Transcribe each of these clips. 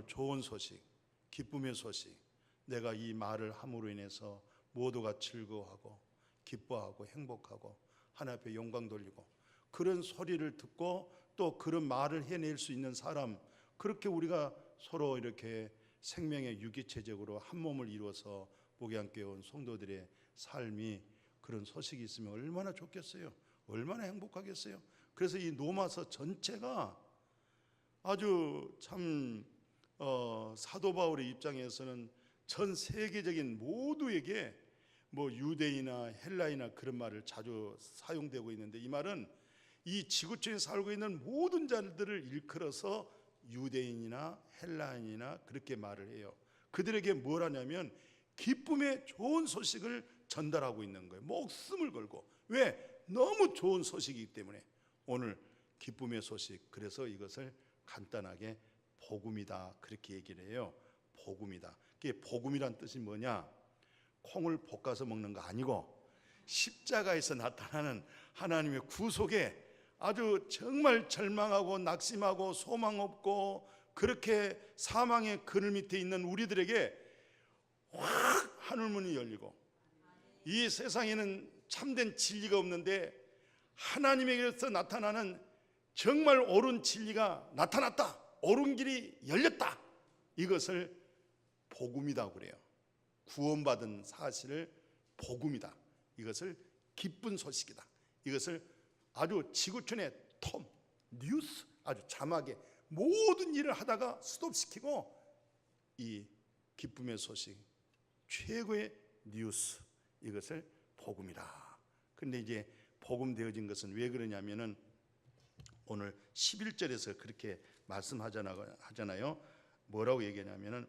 오늘 좋은 소식, 기쁨의 소식, 내가 이 말을 함으로 인해서 모두가 즐거워하고 기뻐하고 행복하고 하나님 앞에 영광 돌리고 그런 소리를 듣고 또 그런 말을 해낼 수 있는 사람, 그렇게 우리가 서로 이렇게 생명의 유기체적으로 한 몸을 이루어서 목양교회 온 성도들의 삶이 그런 소식이 있으면 얼마나 좋겠어요. 얼마나 행복하겠어요. 그래서 이 로마서 전체가 아주 참 사도 바울의 입장에서는 전 세계적인 모두에게 뭐 유대인이나 헬라이나 그런 말을 자주 사용되고 있는데, 이 말은 이 지구촌에 살고 있는 모든 자들을 일컬어서 유대인이나 헬라인이나 그렇게 말을 해요. 그들에게 뭘 하냐면 기쁨의 좋은 소식을 전달하고 있는 거예요. 목숨을 걸고. 왜? 너무 좋은 소식이기 때문에. 오늘 기쁨의 소식, 그래서 이것을 간단하게 복음이다 그렇게 얘기를 해요. 복음이다. 그게 복음이란 뜻이 뭐냐? 콩을 볶아서 먹는 거 아니고 십자가에서 나타나는 하나님의 구속에 아주 정말 절망하고 낙심하고 소망 없고 그렇게 사망의 그늘 밑에 있는 우리들에게 확 하늘문이 열리고, 이 세상에는 참된 진리가 없는데 하나님에게서 나타나는 정말 옳은 진리가 나타났다, 옳은 길이 열렸다, 이것을 복음이라고 그래요. 구원받은 사실을 복음이다, 이것을 기쁜 소식이다, 이것을 아주 지구촌의 뉴스, 아주 자막에 모든 일을 하다가 스톱시키고 이 기쁨의 소식, 최고의 뉴스, 이것을 복음이다. 그런데 이제 복음 되어진 것은 왜 그러냐면은 오늘 11절에서 그렇게 말씀하잖아요. 뭐라고 얘기하냐면은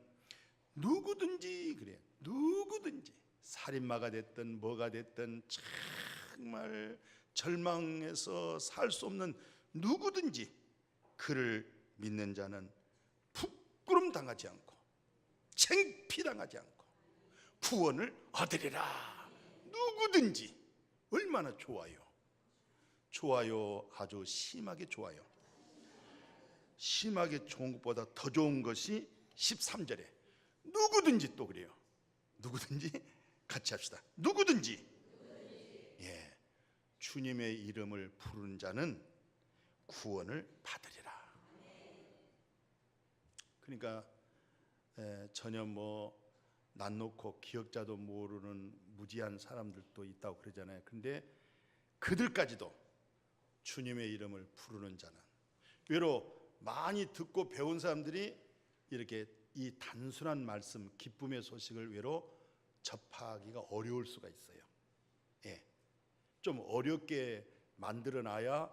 누구든지, 그래요. 누구든지 살인마가 됐든 뭐가 됐든 정말 절망해서 살 수 없는 누구든지 그를 믿는 자는 부끄럼 당하지 않고 창피당하지 않고 구원을 얻으리라. 누구든지. 얼마나 좋아요. 좋아요. 아주 심하게 좋아요. 심하게 좋은 것보다 더 좋은 것이 13절에 누구든지 또 그래요. 누구든지 같이 합시다. 누구든지. 예, 주님의 이름을 부르는 자는 구원을 받으리라. 그러니까 전혀 뭐 낯 놓고 기억자도 모르는 무지한 사람들도 있다고 그러잖아요. 그런데 그들까지도 주님의 이름을 부르는 자는, 외로 많이 듣고 배운 사람들이 이렇게 이 단순한 말씀, 기쁨의 소식을 외로 접하기가 어려울 수가 있어요. 예, 좀 어렵게 만들어놔야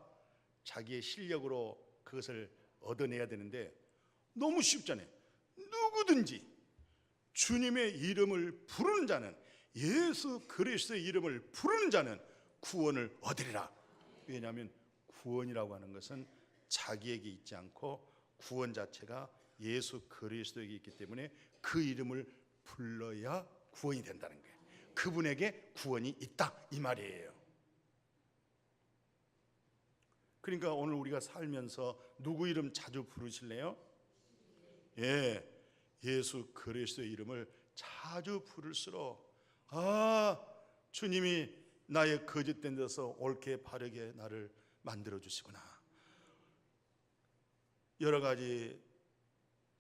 자기의 실력으로 그것을 얻어내야 되는데 너무 쉽잖아요. 누구든지 주님의 이름을 부르는 자는, 예수 그리스도의 이름을 부르는 자는 구원을 얻으리라. 왜냐하면 구원이라고 하는 것은 자기에게 있지 않고 구원 자체가 예수 그리스도에게 있기 때문에 그 이름을 불러야 구원이 된다는 거예요. 그분에게 구원이 있다, 이 말이에요. 그러니까 오늘 우리가 살면서 누구 이름 자주 부르실래요? 예, 예수 그리스도의 이름을 자주 부를수록 주님이 나의 거짓된 데서 옳게 바르게 나를 만들어 주시구나. 여러 가지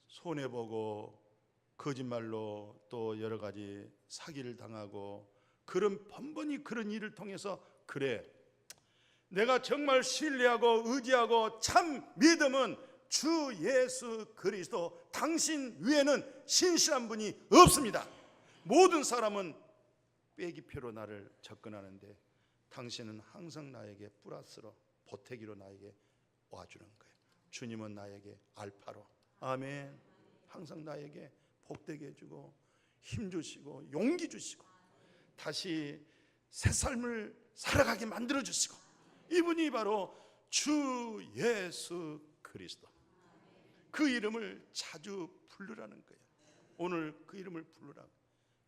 손해보고 거짓말로 또 여러 가지 사기를 당하고 그런 번번이 그런 일을 통해서, 그래, 내가 정말 신뢰하고 의지하고 참 믿음은 주 예수 그리스도, 당신 외에는 신실한 분이 없습니다. 모든 사람은 빼기표로 나를 접근하는데 당신은 항상 나에게 플러스로, 보태기로 나에게 와주는 거예요. 주님은 나에게 알파로, 아멘, 항상 나에게 복되게 해주고 힘 주시고 용기 주시고 다시 새 삶을 살아가게 만들어 주시고, 이분이 바로 주 예수 그리스도. 그 이름을 자주 부르라는 거예요. 오늘 그 이름을 부르라고.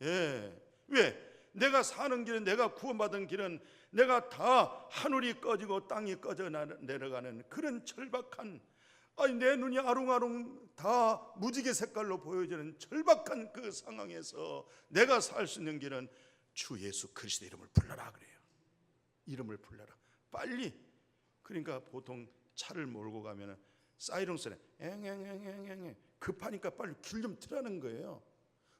예. 왜? 내가 사는 길은, 내가 구원받은 길은 내가 다 하늘이 꺼지고 땅이 꺼져 내려가는 그런 절박한 아니 내 눈이 아롱아롱 다 무지개 색깔로 보여지는 절박한 그 상황에서 내가 살 수 있는 길은 주 예수 그리스도 이름을 불러라 그래요. 이름을 불러라 빨리. 그러니까 보통 차를 몰고 가면은 사이렌 소리 앵앵앵앵앵 급하니까 빨리 길 좀 트라는 거예요.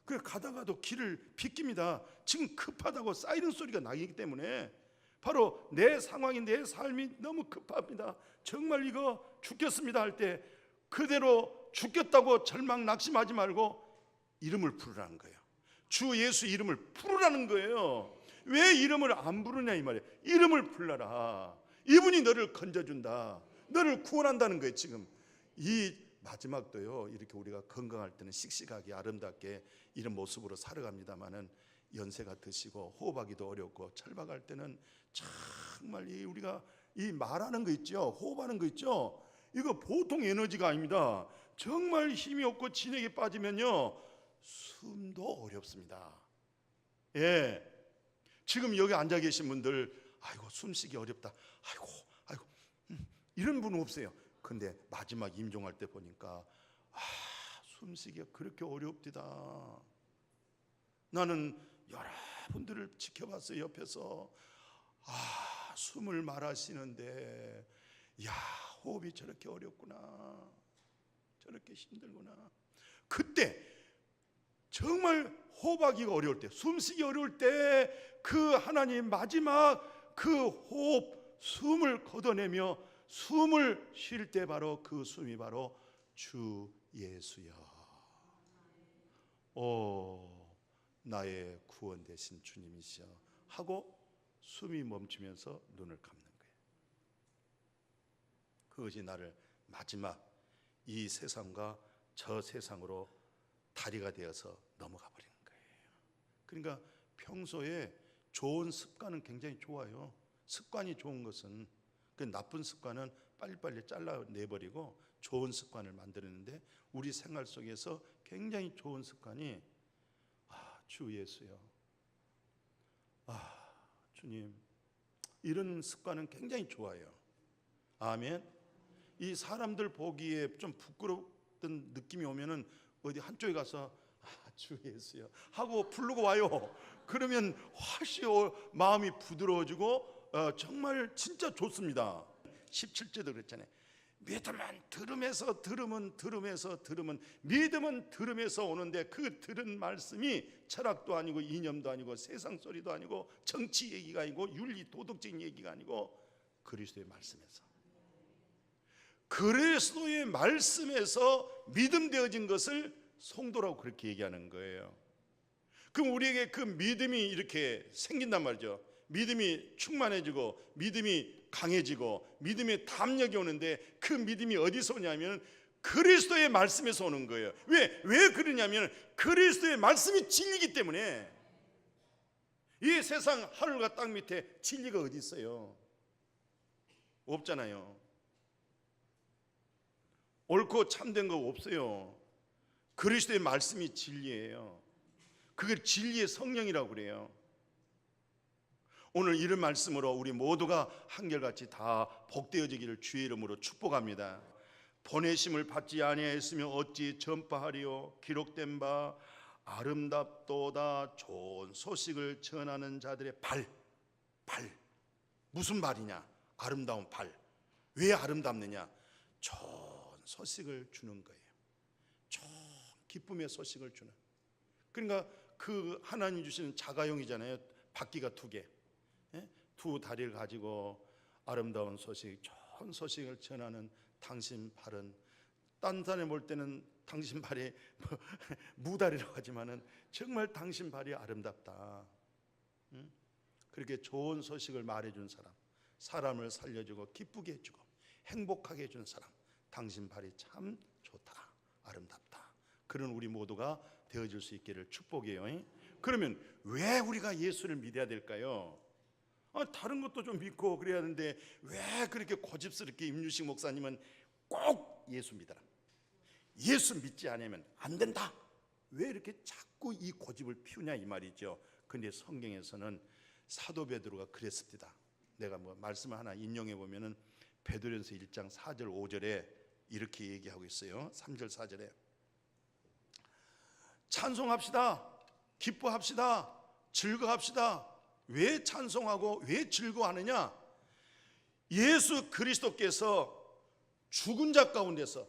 그래 가다가도 길을 비깁니다. 지금 급하다고 사이렌 소리가 나기 때문에 바로 내 상황이 내 삶이 너무 급합니다. 정말 이거 죽겠습니다 할 때 그대로 죽겠다고 절망 낙심하지 말고 이름을 부르라는 거예요. 주 예수 이름을 부르라는 거예요. 왜 이름을 안 부르냐 이 말이에요. 이름을 불러라. 이분이 너를 건져준다. 너를 구원한다는 거예요. 지금 이 마지막도요 이렇게 우리가 건강할 때는 씩씩하게 아름답게 이런 모습으로 살아갑니다마는 연세가 드시고 호흡하기도 어렵고 철박할 때는 정말 우리가 이 말하는 거 있죠, 호흡하는 거 있죠, 이거 보통 에너지가 아닙니다. 정말 힘이 없고 진액이 빠지면요 숨도 어렵습니다. 예, 지금 여기 앉아 계신 분들 아이고 숨쉬기 어렵다, 아이고 이런 분은 없어요. 근데 마지막 임종할 때 보니까 숨쉬기가 그렇게 어렵디다. 나는 여러분들을 지켜봤어요. 옆에서 숨을 말하시는데 야 호흡이 저렇게 어렵구나, 저렇게 힘들구나. 그때 정말 호흡하기가 어려울 때, 숨쉬기 어려울 때 그 하나님 마지막 그 호흡, 숨을 걷어내며 숨을 쉴 때 바로 그 숨이 바로 주 예수여, 오 나의 구원 되신 주님이시여 하고 숨이 멈추면서 눈을 감는 거예요. 그것이 나를 마지막 이 세상과 저 세상으로 다리가 되어서 넘어가 버리는 거예요. 그러니까 평소에 좋은 습관은 굉장히 좋아요. 습관이 좋은 것은, 그 나쁜 습관은 빨리빨리 잘라내버리고 좋은 습관을 만드는데 우리 생활 속에서 굉장히 좋은 습관이 주 예수요, 주님, 이런 습관은 굉장히 좋아요. 아멘. 이 사람들 보기에 좀 부끄럽던 느낌이 오면은 어디 한쪽에 가서 주 예수요 하고 부르고 와요. 그러면 훨씬 마음이 부드러워지고 정말 진짜 좋습니다. 17절도 그랬잖아요. 믿음은 들음에서 들음은 믿음은 들음에서 오는데 그 들은 말씀이 철학도 아니고 이념도 아니고 세상 소리도 아니고 정치 얘기가 아니고 윤리 도덕적인 얘기가 아니고 그리스도의 말씀에서, 그리스도의 말씀에서 믿음 되어진 것을 성도라고 그렇게 얘기하는 거예요. 그럼 우리에게 그 믿음이 이렇게 생긴단 말이죠. 믿음이 충만해지고 믿음이 강해지고 믿음의 담력이 오는데 그 믿음이 어디서 오냐면 그리스도의 말씀에서 오는 거예요. 왜 그러냐면 그리스도의 말씀이 진리이기 때문에. 이 세상 하늘과 땅 밑에 진리가 어디 있어요? 없잖아요. 옳고 참된 거 없어요. 그리스도의 말씀이 진리예요. 그게 진리의 성령이라고 그래요. 오늘 이런 말씀으로 우리 모두가 한결같이 다 복되어지기를 주의 이름으로 축복합니다. 보내심을 받지 아니하였으면 어찌 전파하리요? 기록된 바 아름답도다 좋은 소식을 전하는 자들의 발. 무슨 발이냐? 아름다운 발. 왜 아름답느냐? 좋은 소식을 주는 거예요. 좋은 기쁨의 소식을 주는. 그러니까 그 하나님 주시는 자가용이잖아요. 바퀴가 2개, 두 다리를 가지고 아름다운 소식, 좋은 소식을 전하는 당신 발은, 딴 사람이 볼 때는 당신 발이 무다리라고 하지만은 정말 당신 발이 아름답다. 그렇게 좋은 소식을 말해준 사람, 사람을 살려주고 기쁘게 해주고 행복하게 해준 사람, 당신 발이 참 좋다, 아름답다. 그런 우리 모두가 되어질 수 있기를 축복해요. 그러면 왜 우리가 예수를 믿어야 될까요? 다른 것도 좀 믿고 그래야 하는데 왜 그렇게 고집스럽게 임유식 목사님은 꼭 예수 믿어라, 예수 믿지 않으면 안 된다, 왜 이렇게 자꾸 이 고집을 피우냐 이 말이죠. 근데 성경에서는 사도 베드로가 그랬습니다. 내가 말씀을 하나 인용해 보면은 베드로전서 1장 4절 5절에 이렇게 얘기하고 있어요. 3절 4절에 찬송합시다, 기뻐합시다, 즐거합시다. 왜 찬송하고 왜 즐거워하느냐? 예수 그리스도께서 죽은 자 가운데서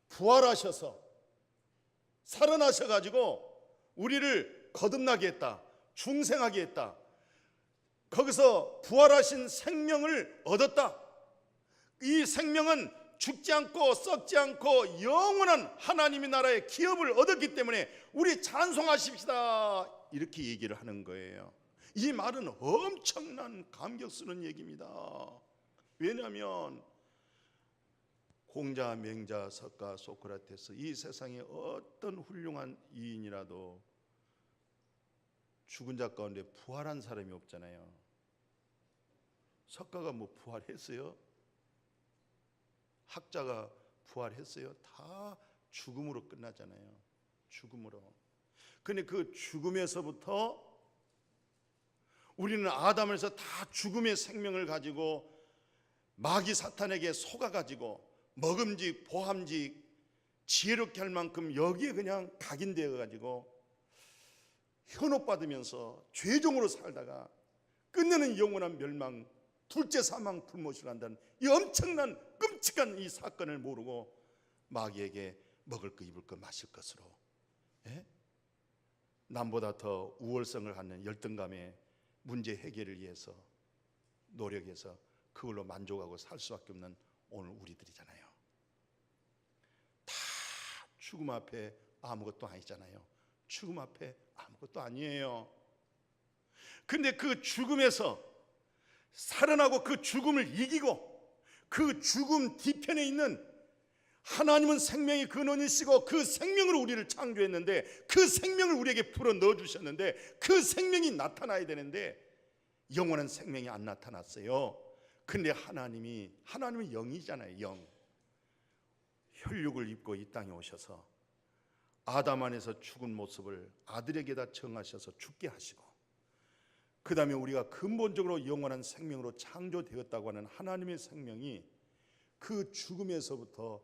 부활하셔서 살아나셔가지고 우리를 거듭나게 했다, 중생하게 했다. 거기서 부활하신 생명을 얻었다. 이 생명은 죽지 않고 썩지 않고 영원한 하나님의 나라의 기업을 얻었기 때문에 우리 찬송하십시다, 이렇게 얘기를 하는 거예요. 이 말은 엄청난 감격스러운 얘기입니다. 왜냐하면 공자, 맹자, 석가, 소크라테스, 이 세상에 어떤 훌륭한 이인이라도 죽은 자 가운데 부활한 사람이 없잖아요. 석가가 뭐 부활했어요? 학자가 부활했어요? 다 죽음으로 끝나잖아요. 죽음으로. 근데 그 죽음에서부터 우리는 아담에서 다 죽음의 생명을 가지고 마귀 사탄에게 속아가지고 먹음직 보함직 지혜롭게 할 만큼 여기에 그냥 각인되어 가지고 현혹받으면서 죄종으로 살다가 끝내는 영원한 멸망, 둘째 사망 불못을 한다는 이 엄청난 끔찍한 이 사건을 모르고 마귀에게 먹을 것 입을 것 마실 것으로, 예? 남보다 더 우월성을 갖는 열등감에 문제 해결을 위해서 노력해서 그걸로 만족하고 살 수밖에 없는 오늘 우리들이잖아요. 다 죽음 앞에 아무것도 아니잖아요. 죽음 앞에 아무것도 아니에요. 근데 그 죽음에서 살아나고 그 죽음을 이기고 그 죽음 뒤편에 있는 하나님은 생명의 근원이시고 그 생명으로 우리를 창조했는데 그 생명을 우리에게 불어 넣어주셨는데 그 생명이 나타나야 되는데 영원한 생명이 안 나타났어요. 근데 하나님은 영이잖아요. 영. 혈육을 입고 이 땅에 오셔서 아담 안에서 죽은 모습을 아들에게다 정하셔서 죽게 하시고 그 다음에 우리가 근본적으로 영원한 생명으로 창조되었다고 하는 하나님의 생명이 그 죽음에서부터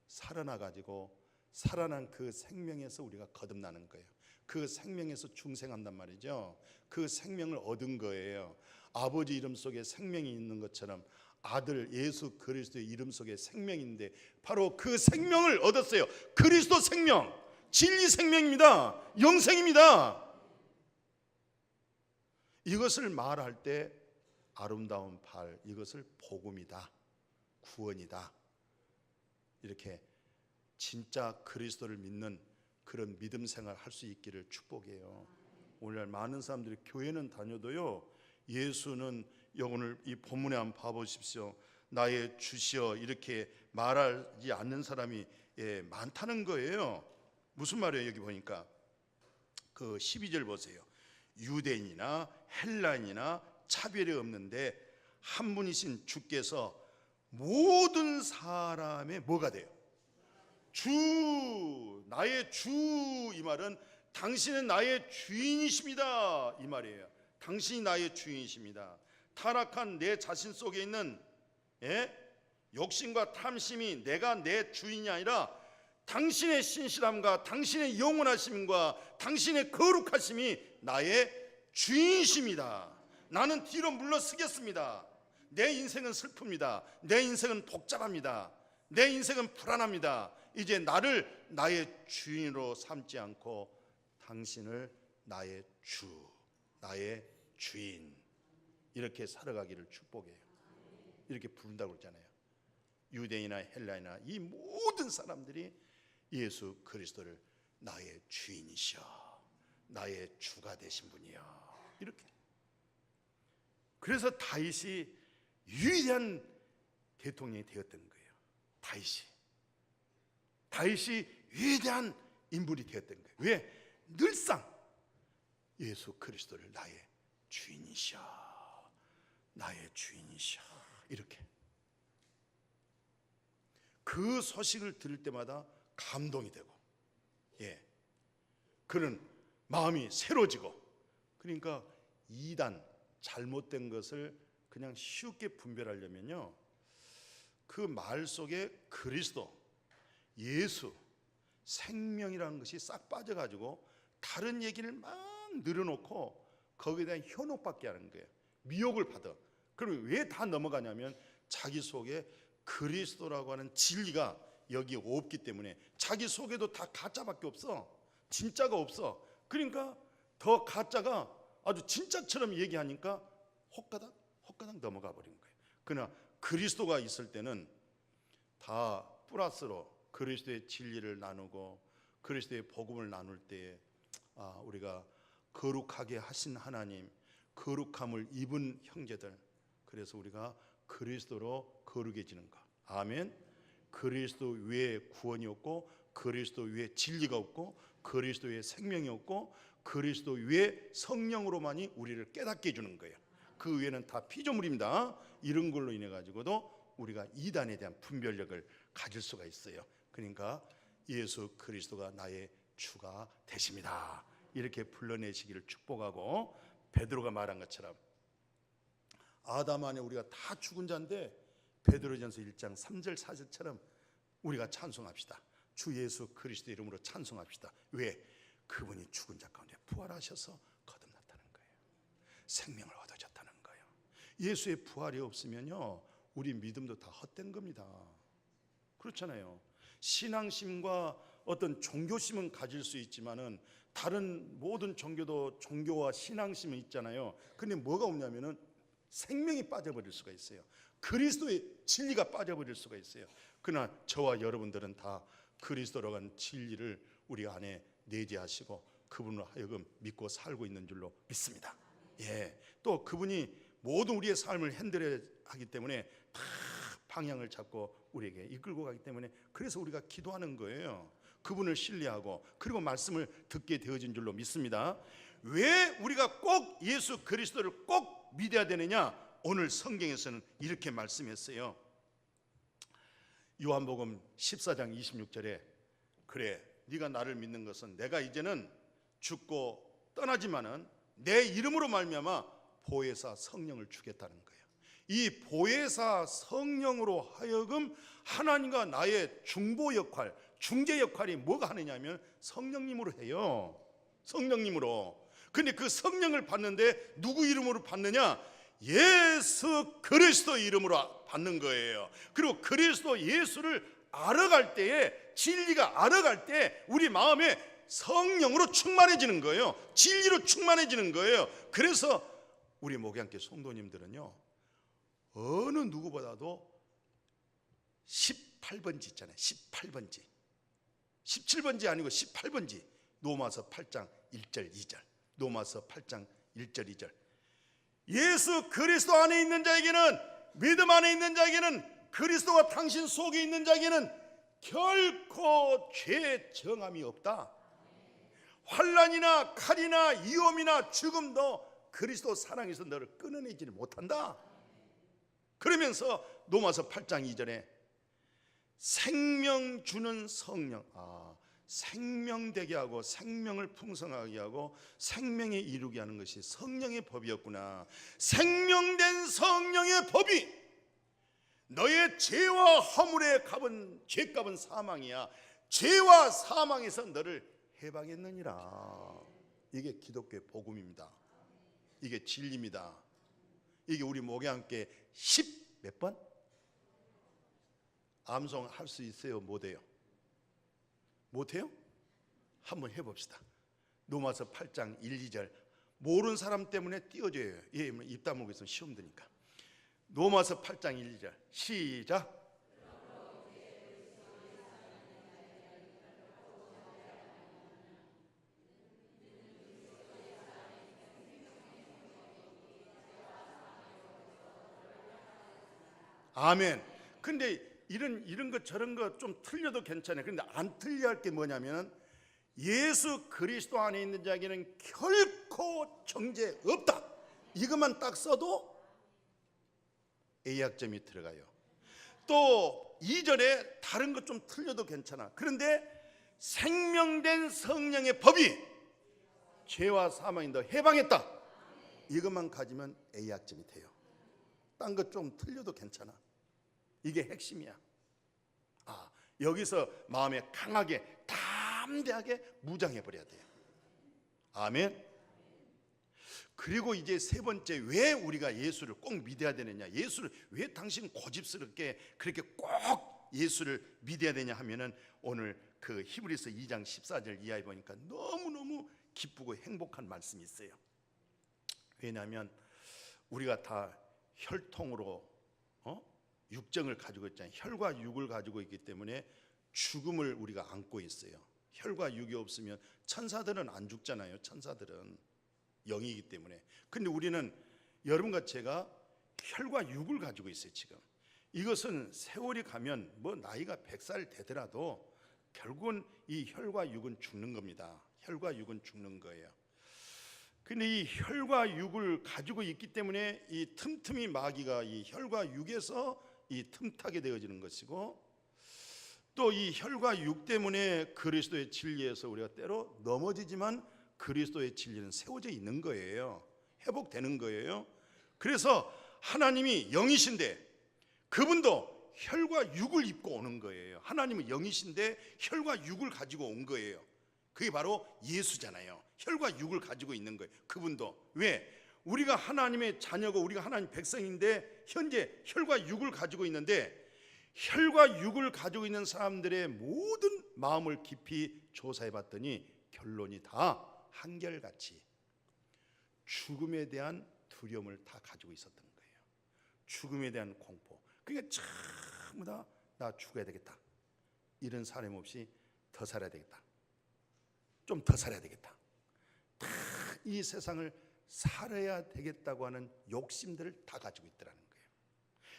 살아나가지고 살아난 그 생명에서 우리가 거듭나는 거예요. 그 생명에서 중생한단 말이죠. 그 생명을 얻은 거예요. 아버지 이름 속에 생명이 있는 것처럼 아들 예수 그리스도의 이름 속에 생명인데 바로 그 생명을 얻었어요. 그리스도 생명, 진리 생명입니다. 영생입니다. 이것을 말할 때 아름다운 발, 이것을 복음이다, 구원이다, 이렇게 진짜 그리스도를 믿는 그런 믿음 생활 할 수 있기를 축복해요. 오늘날 많은 사람들이 교회는 다녀도요, 예수는 오늘 이 본문에 한번 봐보십시오. 나의 주시여 이렇게 말하지 않는 사람이 많다는 거예요. 무슨 말이에요? 여기 보니까 그 12절 보세요. 유대인이나 헬라인이나 차별이 없는데 한 분이신 주께서 모든 사람의 뭐가 돼요? 주, 나의 주. 이 말은 당신은 나의 주인이십니다, 이 말이에요. 당신이 나의 주인이십니다. 타락한 내 자신 속에 있는 욕심과 탐심이 내가 내 주인이 아니라 당신의 신실함과 당신의 영원하심과 당신의 거룩하심이 나의 주인이십니다. 나는 뒤로 물러서겠습니다. 내 인생은 슬픕니다. 내 인생은 복잡합니다. 내 인생은 불안합니다. 이제 나를 나의 주인으로 삼지 않고 당신을 나의 주, 나의 주인, 이렇게 살아가기를 축복해요. 이렇게 부른다고 그러잖아요. 유대인이나 헬라이나 이 모든 사람들이 예수 그리스도를 나의 주인이시여, 나의 주가 되신 분이여, 이렇게. 그래서 다윗이 위대한 대통령이 되었던 거예요. 다윗이 위대한 인물이 되었던 거예요. 왜? 늘상 예수 그리스도를 나의 주인이시여, 나의 주인이시여, 이렇게. 그 소식을 들을 때마다 감동이 되고, 그런 마음이 새로지고, 그러니까 이단, 잘못된 것을 그냥 쉽게 분별하려면요, 그 말 속에 그리스도, 예수, 생명이라는 것이 싹 빠져가지고 다른 얘기를 막 늘어놓고 거기에 대한 현혹받게 하는 거예요. 미혹을 받아. 그럼 왜 다 넘어가냐면 자기 속에 그리스도라고 하는 진리가 여기에 없기 때문에 자기 속에도 다 가짜밖에 없어. 진짜가 없어. 그러니까 더 가짜가 아주 진짜처럼 얘기하니까 헛가닥 넘어가 버린 거예요. 그러나 그리스도가 있을 때는 다 플러스로 그리스도의 진리를 나누고 그리스도의 복음을 나눌 때에 우리가 거룩하게 하신 하나님, 거룩함을 입은 형제들, 그래서 우리가 그리스도로 거룩해지는 것. 아멘. 그리스도 외에 구원이 없고 그리스도 외에 진리가 없고 그리스도 외에 생명이 없고 그리스도 외에 성령으로만이 우리를 깨닫게 해주는 거예요. 그 외에는 다 피조물입니다. 이런 걸로 인해 가지고도 우리가 이단에 대한 분별력을 가질 수가 있어요. 그러니까 예수 그리스도가 나의 주가 되십니다. 이렇게 불러내시기를 축복하고, 베드로가 말한 것처럼 아담 안에 우리가 다 죽은 자인데 베드로전서 1장 3절 4절처럼 우리가 찬송합시다. 주 예수 그리스도 이름으로 찬송합시다. 왜? 그분이 죽은 자 가운데 부활하셔서 거듭났다는 거예요. 생명을 얻으셨다는 거예요. 예수의 부활이 없으면요 우리 믿음도 다 헛된 겁니다. 그렇잖아요. 신앙심과 어떤 종교심은 가질 수 있지만은 다른 모든 종교도 종교와 신앙심은 있잖아요. 근데 뭐가 없냐면은 생명이 빠져버릴 수가 있어요. 그리스도의 진리가 빠져버릴 수가 있어요. 그러나 저와 여러분들은 다 그리스도라고 하는 진리를 우리 안에 내재하시고 그분을 하여금 믿고 살고 있는 줄로 믿습니다. 예, 또 그분이 모든 우리의 삶을 핸들하기 때문에 다 방향을 잡고 우리에게 이끌고 가기 때문에 그래서 우리가 기도하는 거예요. 그분을 신뢰하고 그리고 말씀을 듣게 되어진 줄로 믿습니다. 왜 우리가 꼭 예수 그리스도를 꼭 믿어야 되느냐? 오늘 성경에서는 이렇게 말씀했어요. 요한복음 14장 26절에 그래 네가 나를 믿는 것은 내가 이제는 죽고 떠나지만은 내 이름으로 말미암아 보혜사 성령을 주겠다는 거예요. 이 보혜사 성령으로 하여금 하나님과 나의 중보 역할, 중재 역할이 뭐가 하느냐면 성령님으로 해요. 성령님으로. 근데 그 성령을 받는데 누구 이름으로 받느냐? 예수 그리스도 이름으로 받는 거예요. 그리고 그리스도 예수를 알아갈 때에, 진리가 알아갈 때 우리 마음에 성령으로 충만해지는 거예요. 진리로 충만해지는 거예요. 그래서 우리 목양교 성도님들은요 어느 누구보다도 18번지 있잖아요. 18번지 17번지 아니고 18번지 로마서 8장 1절 2절 로마서 8장 1절 2절 예수 그리스도 안에 있는 자에게는, 믿음 안에 있는 자에게는, 그리스도가 당신 속에 있는 자에게는 결코 죄 정함이 없다. 환난이나 칼이나 위험이나 죽음도 그리스도 사랑에서 너를 끊어내지를 못한다. 그러면서 로마서 8장 2절에 생명 주는 성령, 생명되게 하고 생명을 풍성하게 하고 생명에 이루게 하는 것이 성령의 법이었구나. 생명된 성령의 법이 너의 죄와 허물의 값은, 죄값은 사망이야. 죄와 사망에서 너를 해방했느니라. 이게 기독교의 복음입니다. 이게 진리입니다. 이게 우리 목에 함께 10 몇 번? 암송 할 수 있어요? 못해요? 못해요? 한번 해봅시다. 로마서 8장 1, 2절 모르는 사람 때문에 띄워줘요. 예, 입 다물고 있으면 시험 드니까. 로마서 8장 1, 2절 시작. 아멘. 근데 이런 것 저런 거 좀 틀려도 괜찮아요. 그런데 안 틀려 할 게 뭐냐면 예수 그리스도 안에 있는 자에게는 결코 정죄 없다. 이것만 딱 써도 A학점이 들어가요. 또 2절에 다른 것 좀 틀려도 괜찮아. 그런데 생명된 성령의 법이 죄와 사망이 너 해방했다. 이것만 가지면 A학점이 돼요. 딴 것 좀 틀려도 괜찮아. 이게 핵심이야. 여기서 마음에 강하게 담대하게 무장해 버려야 돼요. 아멘. 그리고 이제 세 번째, 왜 우리가 예수를 꼭 믿어야 되느냐, 예수를 왜 당신 고집스럽게 그렇게 꼭 예수를 믿어야 되냐 하면은, 오늘 그 히브리서 2장 14절 이하에 보니까 너무너무 기쁘고 행복한 말씀이 있어요. 왜냐하면 우리가 다 혈통으로 육정을 가지고 있잖아요. 혈과 육을 가지고 있기 때문에 죽음을 우리가 안고 있어요. 혈과 육이 없으면 천사들은 안 죽잖아요. 천사들은 영이기 때문에. 근데 우리는, 여러분과 제가 혈과 육을 가지고 있어요. 지금 이것은 세월이 가면 뭐 나이가 100살 되더라도 결국은 이 혈과 육은 죽는 겁니다. 혈과 육은 죽는 거예요. 근데 이 혈과 육을 가지고 있기 때문에 이 틈틈이 마귀가 이 혈과 육에서 이 틈타게 되어지는 것이고, 또 이 혈과 육 때문에 그리스도의 진리에서 우리가 때로 넘어지지만 그리스도의 진리는 세워져 있는 거예요. 회복되는 거예요. 그래서 하나님이 영이신데 그분도 혈과 육을 입고 오는 거예요. 하나님은 영이신데 혈과 육을 가지고 온 거예요. 그게 바로 예수잖아요. 혈과 육을 가지고 있는 거예요. 그분도. 왜? 우리가 하나님의 자녀고 우리가 하나님 백성인데 현재 혈과 육을 가지고 있는데, 혈과 육을 가지고 있는 사람들의 모든 마음을 깊이 조사해 봤더니 결론이 다 한결같이 죽음에 대한 두려움을 다 가지고 있었던 거예요. 죽음에 대한 공포. 그러니까 전부 다 나 죽어야 되겠다, 이런 사람 없이 더 살아야 되겠다, 좀 더 살아야 되겠다, 다 이 세상을 살아야 되겠다고 하는 욕심들을 다 가지고 있더라는 거예요.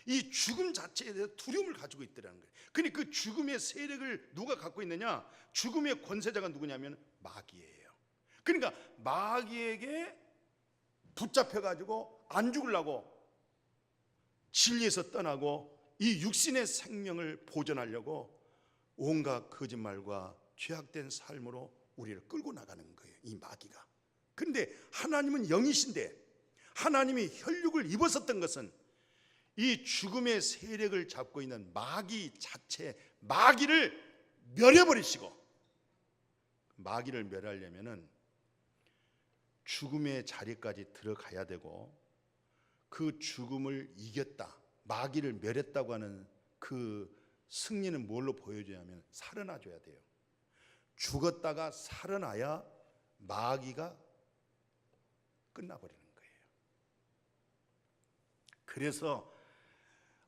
이 죽음 자체에 대해서 두려움을 가지고 있더라는 거예요. 근데 그 죽음의 세력을 누가 갖고 있느냐? 죽음의 권세자가 누구냐면 마귀예요. 그러니까 마귀에게 붙잡혀가지고 안 죽으려고 진리에서 떠나고 이 육신의 생명을 보존하려고 온갖 거짓말과 죄악된 삶으로 우리를 끌고 나가는 거예요, 이 마귀가. 그런데 하나님은 영이신데 하나님이 혈육을 입었었던 것은 이 죽음의 세력을 잡고 있는 마귀 자체, 마귀를 멸해버리시고, 마귀를 멸하려면은 죽음의 자리까지 들어가야 되고, 그 죽음을 이겼다, 마귀를 멸했다고 하는 그 승리는 뭘로 보여줘야면 살아나줘야 돼요. 죽었다가 살아나야 마귀가 끝나버리는 거예요. 그래서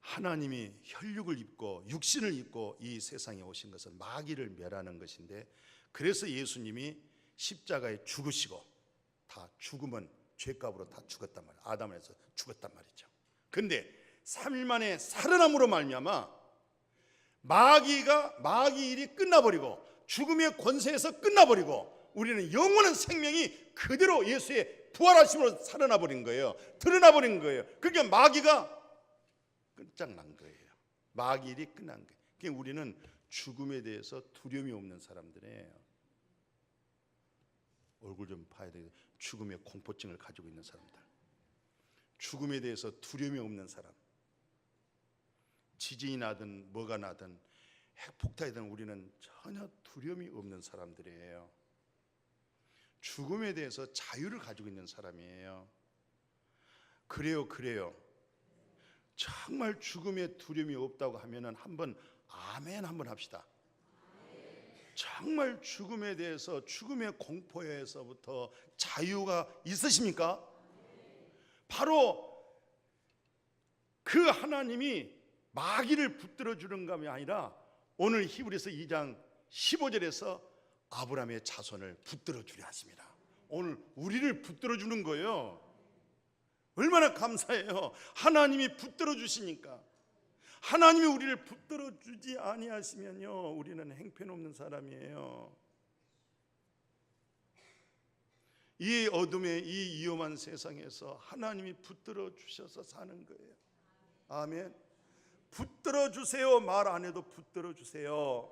하나님이 혈육을 입고 육신을 입고 이 세상에 오신 것은 마귀를 멸하는 것인데, 그래서 예수님이 십자가에 죽으시고, 다 죽음은 죄값으로 다 죽었단 말이에요. 아담에서 죽었단 말이죠. 근데 3일 만에 살아남으로 말미암아 마귀 일이 끝나버리고 죽음의 권세에서 끝나버리고 우리는 영원한 생명이 그대로 예수의 부활하심으로 살아나 버린 거예요. 드러나 버린 거예요. 그러니까 마귀가 끝장난 거예요. 마귀 일이 끝난 거예요. 그러니까 우리는 죽음에 대해서 두려움이 없는 사람들이에요. 얼굴 좀 봐야 돼요. 죽음의 공포증을 가지고 있는 사람들, 죽음에 대해서 두려움이 없는 사람, 지진이 나든 뭐가 나든 핵폭탄이든 우리는 전혀 두려움이 없는 사람들이에요. 죽음에 대해서 자유를 가지고 있는 사람이에요. 그래요. 정말 죽음에 두려움이 없다고 하면은 한번 아멘 한번 합시다. 정말 죽음에 대해서, 죽음의 공포에서부터 자유가 있으십니까? 바로 그 하나님이 마귀를 붙들어 주는 것이 아니라 오늘 히브리서 2장 15절에서 아브라함의 자손을 붙들어 주려 하십니다. 오늘 우리를 붙들어 주는 거예요. 얼마나 감사해요. 하나님이 붙들어 주시니까. 하나님이 우리를 붙들어 주지 아니하시면요, 우리는 행편없는 사람이에요. 이 어둠의 이 위험한 세상에서 하나님이 붙들어 주셔서 사는 거예요. 아멘. 붙들어 주세요 말 안 해도 붙들어 주세요.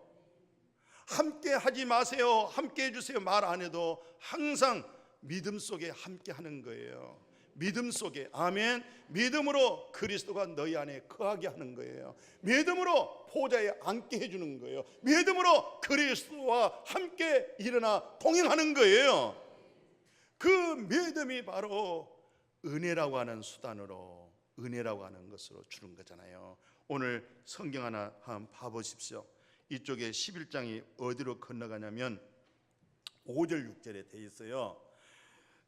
함께 하지 마세요 함께 해주세요 말 안 해도 항상 믿음 속에 함께 하는 거예요. 믿음 속에, 아멘, 믿음으로 그리스도가 너희 안에 거하게 하는 거예요. 믿음으로 보좌에 앉게 해주는 거예요. 믿음으로 그리스도와 함께 일어나 동행하는 거예요. 그 믿음이 바로 은혜라고 하는 수단으로, 은혜라고 하는 것으로 주는 거잖아요. 오늘 성경 하나 한번 봐보십시오. 이쪽에 11장이 어디로 건너가냐면 5절 6절에 돼 있어요.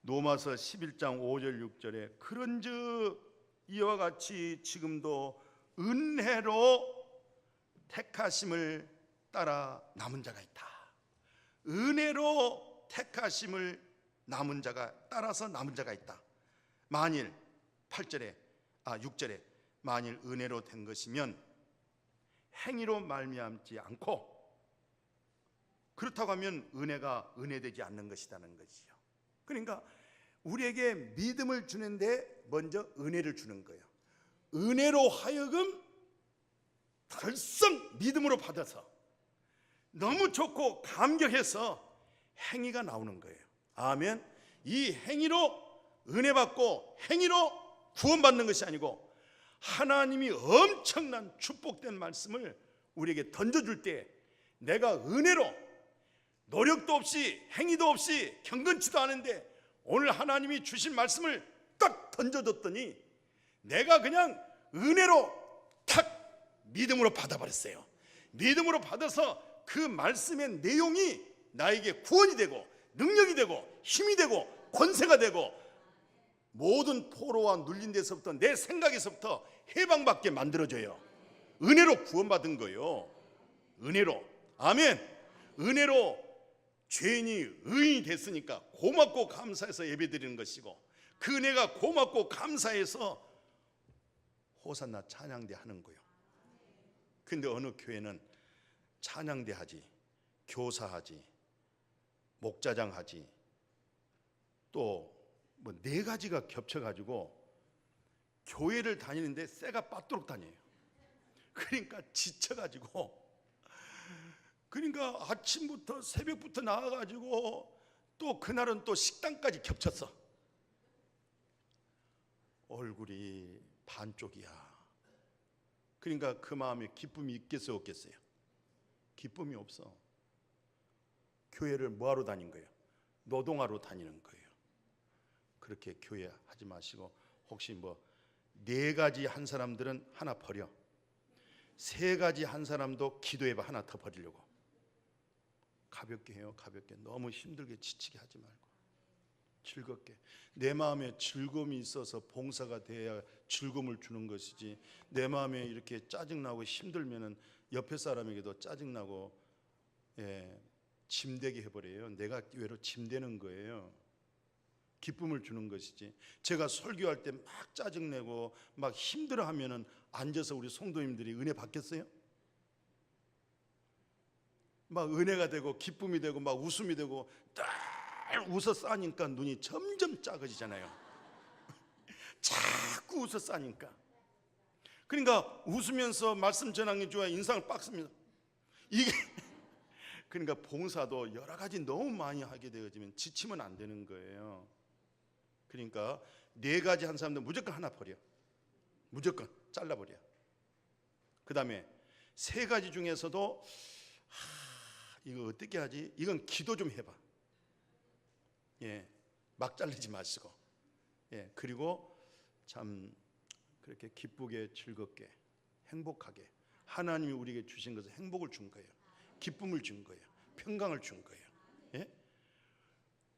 로마서 11장 5절 6절에 그런즉 이와 같이 지금도 은혜로 택하심을 따라 남은 자가 있다. 은혜로 택하심을 남은 자가 따라서 남은 자가 있다. 만일 6절에 만일 은혜로 된 것이면 행위로 말미암지 않고, 그렇다고 하면 은혜가 은혜되지 않는 것이라는 것이죠. 그러니까 우리에게 믿음을 주는데 먼저 은혜를 주는 거예요. 은혜로 하여금 덜썩 믿음으로 받아서 너무 좋고 감격해서 행위가 나오는 거예요. 아멘. 이 행위로 은혜 받고 행위로 구원받는 것이 아니고 하나님이 엄청난 축복된 말씀을 우리에게 던져줄 때 내가 은혜로 노력도 없이 행위도 없이 경건치도 않은데 오늘 하나님이 주신 말씀을 딱 던져줬더니 내가 그냥 은혜로 탁 믿음으로 받아버렸어요. 믿음으로 받아서 그 말씀의 내용이 나에게 구원이 되고 능력이 되고 힘이 되고 권세가 되고 모든 포로와 눌린 데서부터 내 생각에서부터 해방받게 만들어줘요. 은혜로 구원받은 거예요. 은혜로. 아멘. 은혜로 죄인이 의인이 됐으니까 고맙고 감사해서 예배드리는 것이고, 그 은혜가 고맙고 감사해서 호산나 찬양대 하는 거예요. 근데 어느 교회는 찬양대 하지, 교사하지, 목자장 하지, 또 뭐 4가지가 겹쳐가지고 교회를 다니는데 쇠가 빠뜨록 다녀요. 그러니까 지쳐가지고, 그러니까 아침부터 새벽부터 나와가지고 또 그날은 또 식당까지 겹쳤어. 얼굴이 반쪽이야. 그러니까 그 마음에 기쁨이 있겠어요 없겠어요? 기쁨이 없어. 교회를 뭐하러 다닌 거예요? 노동하러 다니는 거예요. 그렇게 교회 하지 마시고, 혹시 뭐 4가지 한 사람들은 하나 버려, 3가지 한 사람도 기도해봐. 하나 더 버리려고. 가볍게 해요. 가볍게. 너무 힘들게 지치게 하지 말고 즐겁게. 내 마음에 즐거움이 있어서 봉사가 돼야 즐거움을 주는 것이지, 내 마음에 이렇게 짜증나고 힘들면은 옆에 사람에게도 짜증나고 짐되게 해버려요. 내가 외로 짐되는 거예요. 기쁨을 주는 것이지. 제가 설교할 때 막 짜증내고 막 힘들어하면은 앉아서 우리 성도님들이 은혜 받겠어요? 막 은혜가 되고 기쁨이 되고 막 웃음이 되고 딱 웃어 싸니까 눈이 점점 작아지잖아요. 자꾸 웃어 싸니까. 그러니까 웃으면서 말씀 전하는 게 좋아요? 인상을 빡습니다. 이게 그러니까 봉사도 여러 가지 너무 많이 하게 되어지면 지치면 안 되는 거예요. 그러니까 4가지 한 사람들 무조건 하나 버려. 무조건 잘라버려. 그 다음에 3가지 중에서도 이거 어떻게 하지? 이건 기도 좀 해봐. 막 잘리지 마시고. 그리고 참 그렇게 기쁘게 즐겁게 행복하게 하나님이 우리에게 주신 것은 행복을 준 거예요. 기쁨을 준 거예요. 평강을 준 거예요.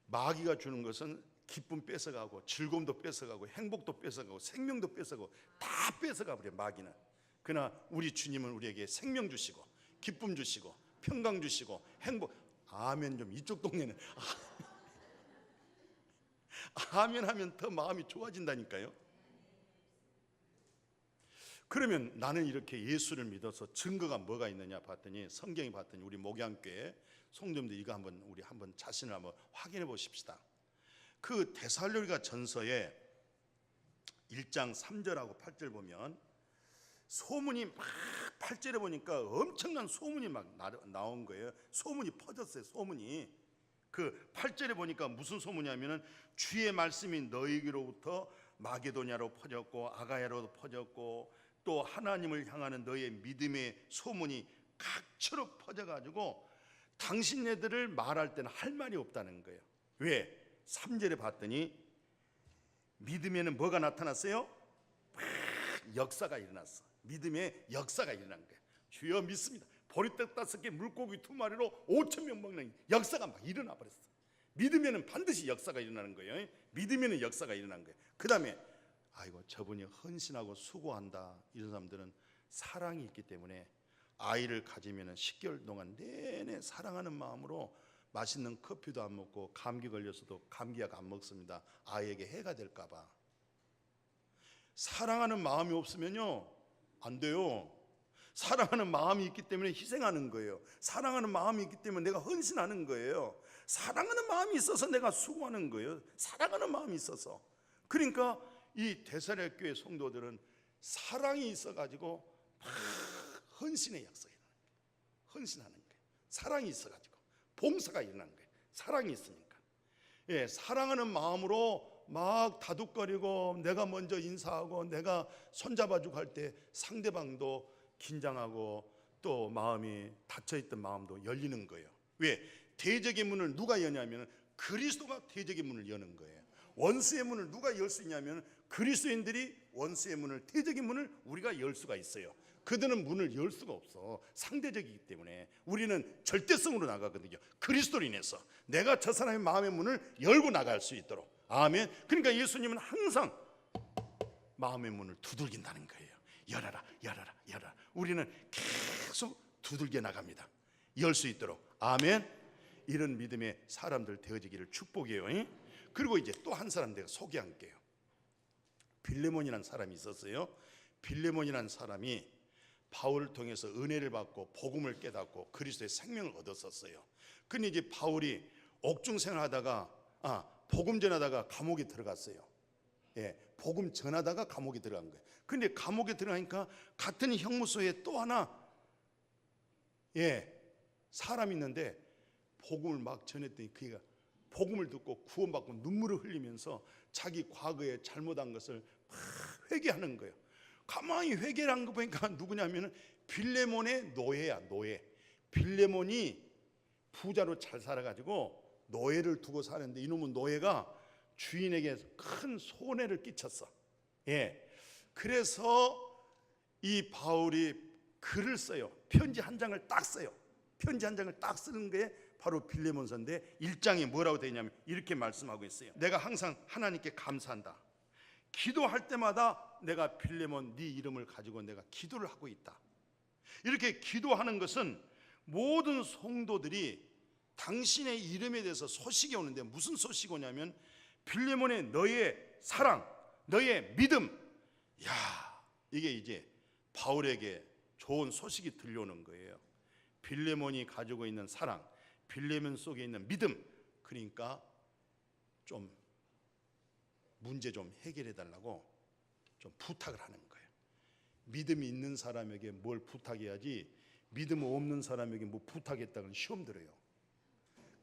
마귀가 주는 것은 기쁨 뺏어가고 즐거움도 뺏어가고 행복도 뺏어가고 생명도 뺏어가고 다 뺏어가 버려 마귀는. 그러나 우리 주님은 우리에게 생명 주시고 기쁨 주시고 평강 주시고 행복. 아멘. 좀 이쪽 동네는 아멘 하면 더 마음이 좋아진다니까요. 그러면 나는 이렇게 예수를 믿어서 증거가 뭐가 있느냐 봤더니, 성경이 봤더니 우리 목양교회 성도님들 이거 우리 한번 자신을 한번 확인해 보십시다. 그 데살로니가 전서에 1장 3절하고 8절 보면 소문이 막 8절에 보니까 엄청난 소문이 막 나온 거예요. 소문이 퍼졌어요. 소문이. 그 8절에 보니까 무슨 소문이냐면은 주의 말씀이 너희에게로부터 마게도냐로 퍼졌고 아가야로 퍼졌고 또 하나님을 향하는 너의 믿음의 소문이 각처로 퍼져가지고 당신네들을 말할 때는 할 말이 없다는 거예요. 왜? 3절에 봤더니 믿음에는 뭐가 나타났어요? 역사가 일어났어. 믿음의 역사가 일어난 거예요. 주여 믿습니다. 보리떡 5개 물고기 2마리로 5,000명 먹는 역사가 막 일어나 버렸어. 믿음에는 반드시 역사가 일어나는 거예요. 믿음에는 역사가 일어난 거예요. 그 다음에 아이고 저분이 헌신하고 수고한다. 이런 사람들은 사랑이 있기 때문에 아이를 가지면 10개월 동안 내내 사랑하는 마음으로 맛있는 커피도 안 먹고 감기 걸렸어도 감기약 안 먹습니다. 아이에게 해가 될까 봐. 사랑하는 마음이 없으면요 안 돼요. 사랑하는 마음이 있기 때문에 희생하는 거예요. 사랑하는 마음이 있기 때문에 내가 헌신하는 거예요. 사랑하는 마음이 있어서 내가 수고하는 거예요. 사랑하는 마음이 있어서. 그러니까 이 데살로니가 교회 성도들은 사랑이 있어가지고 막 헌신의 약속이 일어나는 거예요. 헌신하는 거예요. 사랑이 있어가지고 봉사가 일어나는 거예요. 사랑이 있으니까. 예, 사랑하는 마음으로 막 다독거리고 내가 먼저 인사하고 내가 손잡아주고 할 때 상대방도 긴장하고 또 마음이 닫혀있던 마음도 열리는 거예요. 왜? 대적의 문을 누가 여냐면 그리스도가 대적의 문을 여는 거예요. 원수의 문을 누가 열 수 있냐면 그리스도인들이 원수의 문을, 대적의 문을 우리가 열 수가 있어요. 그들은 문을 열 수가 없어. 상대적이기 때문에 우리는 절대성으로 나가거든요. 그리스도로 인해서 내가 저 사람의 마음의 문을 열고 나갈 수 있도록. 아멘. 그러니까 예수님은 항상 마음의 문을 두들긴다는 거예요. 열어라, 열어라, 열어라. 우리는 계속 두들겨 나갑니다. 열 수 있도록. 아멘. 이런 믿음의 사람들 되어지기를 축복해요. 그리고 이제 또 한 사람 내가 소개할게요. 빌레몬이라는 사람이 있었어요. 빌레몬이라는 사람이 바울을 통해서 은혜를 받고 복음을 깨닫고 그리스도의 생명을 얻었었어요. 근데 이제 바울이 옥중 생활하다가 복음 전하다가 감옥에 들어갔어요. 예, 복음 전하다가 감옥에 들어간 거예요. 근데 감옥에 들어가니까 같은 형무소에 또 하나 사람이 있는데 복음을 막 전했더니 그가 복음을 듣고 구원받고 눈물을 흘리면서 자기 과거에 잘못한 것을 막 회개하는 거예요. 가만히 회개를 한 거 보니까 누구냐면 빌레몬의 노예야, 노예. 빌레몬이 부자로 잘 살아가지고 노예를 두고 사는데 이놈은 노예가 주인에게 큰 손해를 끼쳤어. 그래서 이 바울이 글을 써요. 편지 한 장을 딱 써요. 편지 한 장을 딱 쓰는 게 바로 빌레몬서인데 1장에 뭐라고 되어 있냐면 이렇게 말씀하고 있어요. 내가 항상 하나님께 감사한다. 기도할 때마다 내가 빌레몬 네 이름을 가지고 내가 기도를 하고 있다. 이렇게 기도하는 것은 모든 성도들이 당신의 이름에 대해서 소식이 오는데 무슨 소식이 오냐면 빌레몬의 너의 사랑, 너의 믿음. 이게 이제 바울에게 좋은 소식이 들려오는 거예요. 빌레몬이 가지고 있는 사랑, 빌레몬 속에 있는 믿음. 그러니까 좀 문제 좀 해결해 달라고 좀 부탁을 하는 거예요. 믿음이 있는 사람에게 뭘 부탁해야지 믿음 없는 사람에게 뭐 부탁했다고는 시험 들어요.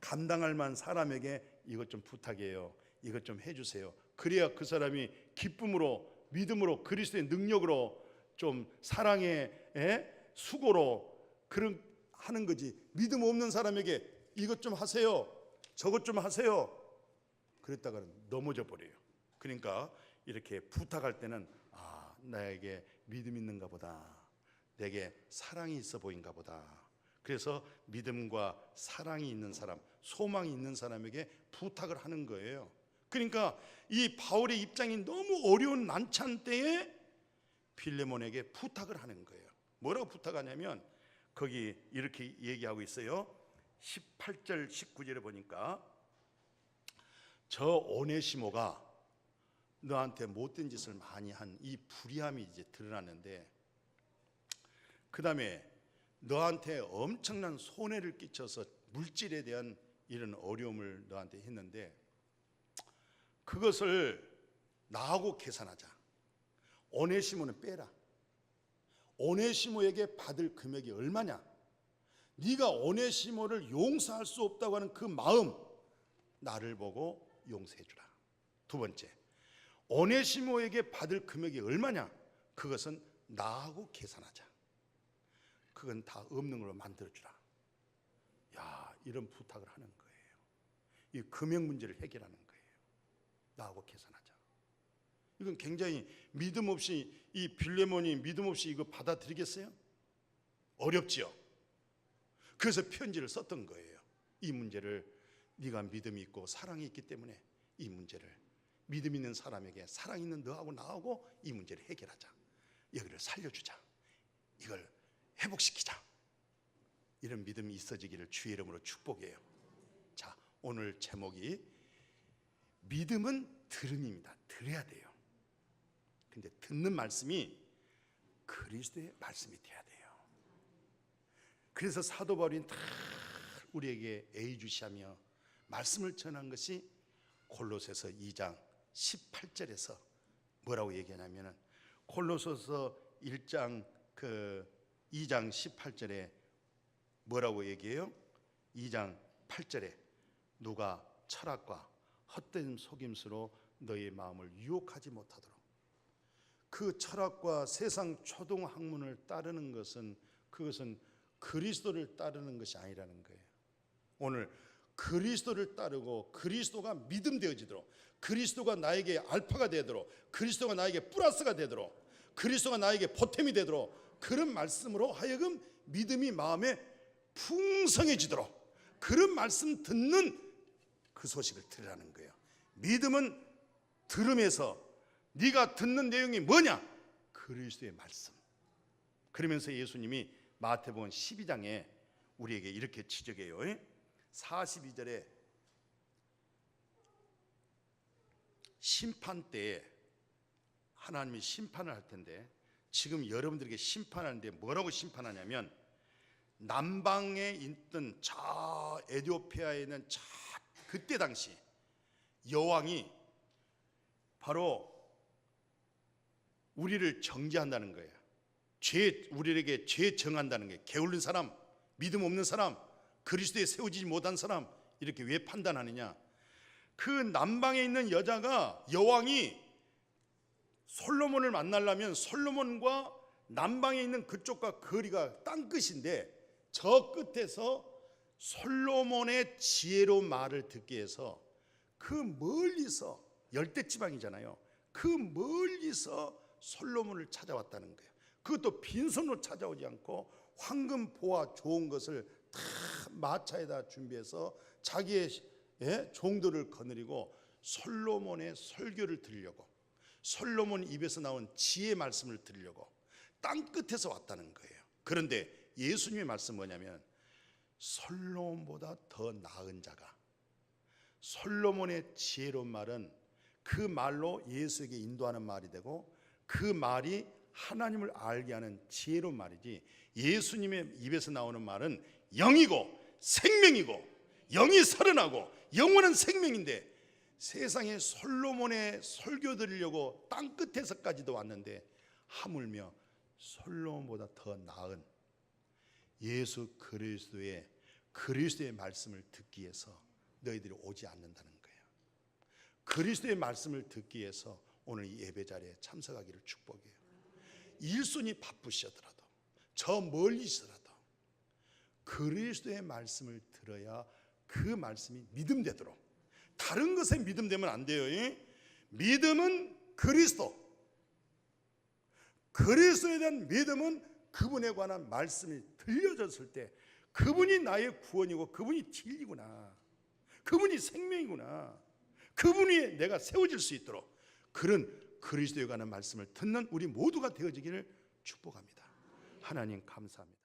감당할 만한 사람에게 이것 좀 부탁해요. 이것 좀 해주세요. 그래야 그 사람이 기쁨으로, 믿음으로, 그리스도의 능력으로 좀 사랑의 수고로 그런 하는 거지. 믿음 없는 사람에게 이것 좀 하세요. 저것 좀 하세요. 그랬다가는 넘어져 버려요. 그러니까 이렇게 부탁할 때는 나에게 믿음 있는가 보다. 내게 사랑이 있어 보인가 보다. 그래서 믿음과 사랑이 있는 사람, 소망이 있는 사람에게 부탁을 하는 거예요. 그러니까 이 바울의 입장이 너무 어려운 난처한 때에 빌레몬에게 부탁을 하는 거예요. 뭐라고 부탁하냐면 거기 이렇게 얘기하고 있어요. 18절 19절에 보니까 저 오네시모가 너한테 못된 짓을 많이 한 이 불의함이 이제 드러났는데 그 다음에 너한테 엄청난 손해를 끼쳐서 물질에 대한 이런 어려움을 너한테 했는데 그것을 나하고 계산하자. 오네시모는 빼라. 오네시모에게 받을 금액이 얼마냐? 네가 오네시모를 용서할 수 없다고 하는 그 마음 나를 보고 용서해 주라. 두 번째, 오네시모에게 받을 금액이 얼마냐? 그것은 나하고 계산하자. 그건 다 없는 걸로 만들어주라. 야, 이런 부탁을 하는 거예요. 이 금액 문제를 해결하는 거예요. 나하고 계산하자. 이건 굉장히 믿음 없이, 이 빌레몬이 믿음 없이 이거 받아들이겠어요? 어렵지요. 그래서 편지를 썼던 거예요. 이 문제를 네가 믿음이 있고 사랑이 있기 때문에 이 문제를 믿음 있는 사람에게 사랑 있는 너하고 나하고 이 문제를 해결하자. 여기를 살려주자. 이걸 회복시키자. 이런 믿음이 있어지기를 주의 이름으로 축복해요. 자, 오늘 제목이 믿음은 들음입니다. 들어야 돼요. 근데 듣는 말씀이 그리스도의 말씀이 돼야 돼요. 그래서 사도 바울이 다 우리에게 애주시하며 말씀을 전한 것이 골로새서 2장 18절에서 뭐라고 얘기하냐면은, 골로새서 1장 2장 18절에 뭐라고 얘기해요? 2장 8절에 누가 철학과 헛된 속임수로 너의 마음을 유혹하지 못하도록. 그 철학과 세상 초등 학문을 따르는 것은, 그것은 그리스도를 따르는 것이 아니라는 거예요. 오늘 그리스도를 따르고 그리스도가 믿음 되어지도록, 그리스도가 나에게 알파가 되도록, 그리스도가 나에게 플러스가 되도록, 그리스도가 나에게 보탬이 되도록, 그런 말씀으로 하여금 믿음이 마음에 풍성해지도록 그런 말씀 듣는 그 소식을 들으라는 거예요. 믿음은 들음에서, 네가 듣는 내용이 뭐냐? 그리스도의 말씀. 그러면서 예수님이 마태복음 12장에 우리에게 이렇게 지적해요. 42절에 심판 때에 하나님이 심판을 할 텐데, 지금 여러분들에게 심판하는데 뭐라고 심판하냐면, 남방에 있던 저 에티오피아에 있는 저 그때 당시 여왕이 바로 우리를 정죄한다는 거예요. 우리에게 죄 정한다는 거예요. 게을른 사람, 믿음 없는 사람, 그리스도에 세워지지 못한 사람, 이렇게 왜 판단하느냐? 그 남방에 있는 여왕이 솔로몬을 만나려면 솔로몬과 남방에 있는 그쪽과 거리가 땅끝인데, 저 끝에서 솔로몬의 지혜로운 말을 듣기 위해서 그 멀리서, 열대지방이잖아요, 그 멀리서 솔로몬을 찾아왔다는 거예요. 그것도 빈손으로 찾아오지 않고 황금, 보화, 좋은 것을 다 마차에다 준비해서 자기의 종들을 거느리고 솔로몬의 설교를 들으려고, 솔로몬 입에서 나온 지혜 말씀을 들으려고 땅끝에서 왔다는 거예요. 그런데 예수님의 말씀 뭐냐면, 솔로몬보다 더 나은 자가, 솔로몬의 지혜로운 말은 그 말로 예수에게 인도하는 말이 되고, 그 말이 하나님을 알게 하는 지혜로운 말이지, 예수님의 입에서 나오는 말은 영이고 생명이고 영이 살아나고 영원한 생명인데, 세상에 솔로몬의 설교 들으려고 땅끝에서까지도 왔는데 하물며 솔로몬보다 더 나은 예수 그리스도의 말씀을 듣기 위해서 너희들이 오지 않는다는 거예요. 그리스도의 말씀을 듣기 위해서 오늘 이 예배 자리에 참석하기를 축복해요. 일손이 바쁘시더라도, 저 멀리시더라도 그리스도의 말씀을 들어야 그 말씀이 믿음 되도록. 다른 것에 믿음 되면 안 돼요. 믿음은 그리스도에 대한 믿음은 그분에 관한 말씀이 들려졌을 때, 그분이 나의 구원이고 그분이 진리구나, 그분이 생명이구나, 그분이 내가 세워질 수 있도록 그런 그리스도에 관한 말씀을 듣는 우리 모두가 되어지기를 축복합니다. 하나님 감사합니다.